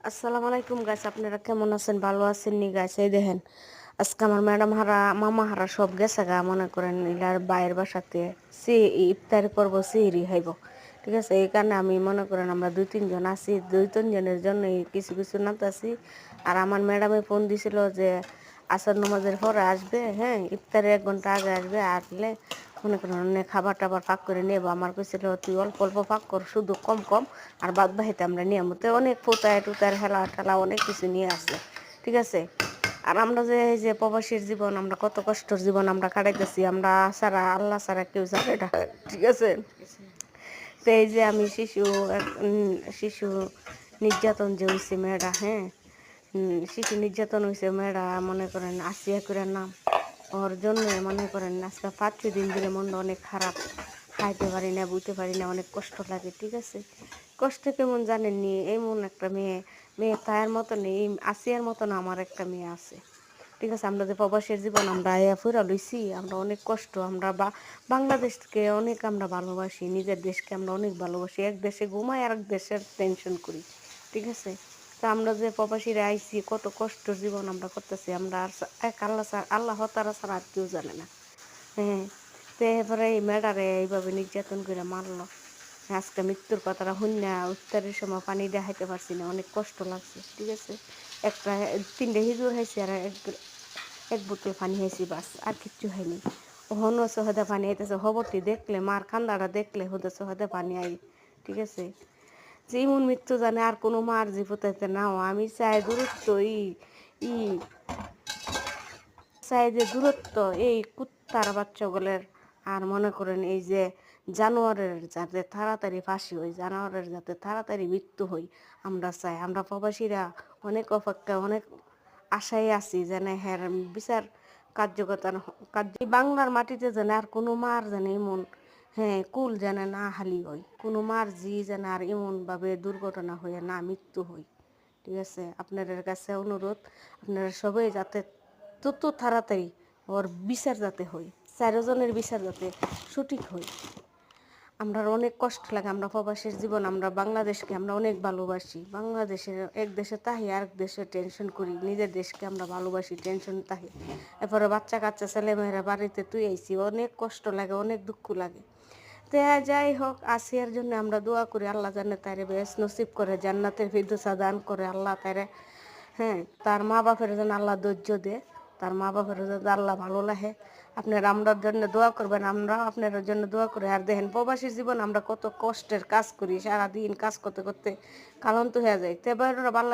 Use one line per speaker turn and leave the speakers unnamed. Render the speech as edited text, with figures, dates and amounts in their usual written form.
আসসালামু আলাইকুম গাইস, আপনারা কেমন আছেন? ভালো আছেন নি গাইস? এই দেখেন, আজকে আমার ম্যাডাম হারা মামা হারা সব গেছে গা, মনে করেন এলার বাইরের বাসাতে সি ইফতারি করবো, সিহরি খাইব। ঠিক আছে, এই কারণে আমি মনে করেন আমরা 2-3 জন আছি, 2-3 জনের জন্য কিছু কিছু নামতাছি। আর আমার ম্যাডামে ফোন দিছিল যে আসর নামাজের পরে আসবে, হ্যাঁ ইফতারের 1 ঘন্টা আগে আসবে, আসলে মনে করেন অনেক খাবার টাবার পাক করে নেবো। আমার কইছিল তুই অল্প অল্প পাক কর, শুধু কম কম, আর বাদ বাহিতে আমরা নিয়ে আমতে অনেক ফুটায় টুতার হেলা ঠেলা অনেক কিছু নিয়ে আসে। ঠিক আছে, আর আমরা যে এই যে প্রবাসীর জীবন, আমরা কত কষ্টের জীবন আমরা কাটাইতেছি, আমরা ছাড়া আল্লাহ ছাড়া কেউ জানে না। ঠিক আছে, তো এই যে আমি শিশু নির্যাতন যে হয়েছে মেয়েরা, হ্যাঁ শিশু নির্যাতন হয়েছে মেয়েরা, মনে করেন আসিয়া করে নাম, ওর জন্য মনে করেন আজকে 5-6 দিন ধরে মনটা অনেক খারাপ, খাইতে পারি না, বুঝতে পারি না, অনেক কষ্ট লাগে। ঠিক আছে, কষ্ট কেমন জানেননি, এমন একটা মেয়ে, মেয়ে তার মতন এই আসিয়ার মতন আমার একটা মেয়ে আছে। ঠিক আছে, আমরা যে প্রবাসের জীবন আমরা আয়া ফুরা লইছি, আমরা অনেক কষ্ট, আমরা বাংলাদেশকে অনেক আমরা ভালোবাসি, নিজের দেশকে আমরা অনেক ভালোবাসি, এক দেশে ঘুমাই আর এক দেশের টেনশন করি। ঠিক আছে, তা আমরা যে প্রবাসীরা আইছি, কত কষ্টের জীবন আমরা করতেছি, আমরা আর এক আল্লাহ তারা ছাড়া আর কেউ জানে না। হ্যাঁ, তো এরপরে এই মেয়েটারে এইভাবে নির্যাতন করে মারলো। আজকে মৃত্যুর কথাটা শুননা ইফতারের সময় পানি দেখাইতে পারছি না, অনেক কষ্ট লাগছে। ঠিক আছে, একটা 3টে হিজুর খাইছি আর এক বোতল পানি খাইছি, বাস আর কিচ্ছু হয়নি। হনু সহদে পানি আইতেছে, খবরটি দেখলে মার কান্দাটা দেখলে হতে সহদে পানি আই। ঠিক আছে, যেমন মৃত্যু জানে আর কোনো মার জীবতাইতে নাও, আমি চাই দূরত্ব ই চাই যে দূরত্ব এই কুত্তার বাচ্চাগুলোর, আর মনে করেন এই যে জানোয়ারের যাতে তাড়াতাড়ি ফাঁসি হয়, জানোয়ারের যাতে তাড়াতাড়ি মৃত্যু হয় আমরা চাই। আমরা প্রবাসীরা অনেক অপেক্ষা, অনেক আশায় আছি যেন হ্যাঁ বিচার কার্যকতার কার্য বাংলার মাটিতে যেন আর কোনো মার যেন এমন, হ্যাঁ কুল যেন না হালি হয়, কোনো মার জি যেন আর এমনভাবে দুর্ঘটনা হয়ে না মৃত্যু হয়। ঠিক আছে, আপনাদের কাছে অনুরোধ, আপনারা সবাই যাতে তত তাড়াতাড়ি ওর বিচার যাতে হয়, 4জনের বিচার যাতে সঠিক হয়। আমরা অনেক কষ্ট লাগে, আমরা প্রবাসীর জীবন, আমরা বাংলাদেশকে আমরা অনেক ভালোবাসি, বাংলাদেশের এক দেশে তাহি আরেক দেশে টেনশন করি, নিজের দেশকে আমরা ভালোবাসি, টেনশন তাহি। এরপরে বাচ্চা কাচ্চা ছেলেমেয়েরা বাড়িতে তুই আইছি, অনেক কষ্ট লাগে, অনেক দুঃখ লাগে। তো যাই হোক, আসিয়ার জন্য আমরা দোয়া করি, আল্লাহ জানে তারে বেশ নসিব করে, জান্নাতের ফিরদৌসা দান করে আল্লাহ তারে, হ্যাঁ তার মা বাপের জন্য আল্লাহ ধৈর্য দে, তার মা বাপের জন্য আল্লাহ ভালো লাগে। আপনারা আমরার জন্য দোয়া করবেন, আমরাও আপনার জন্য দোয়া করি। আর দেখেন প্রবাসীর জীবন আমরা কত কষ্টের কাজ করি, সারাদিন কাজ করতে করতে ক্লান্ত হয়ে যায়, তো এবার ভালো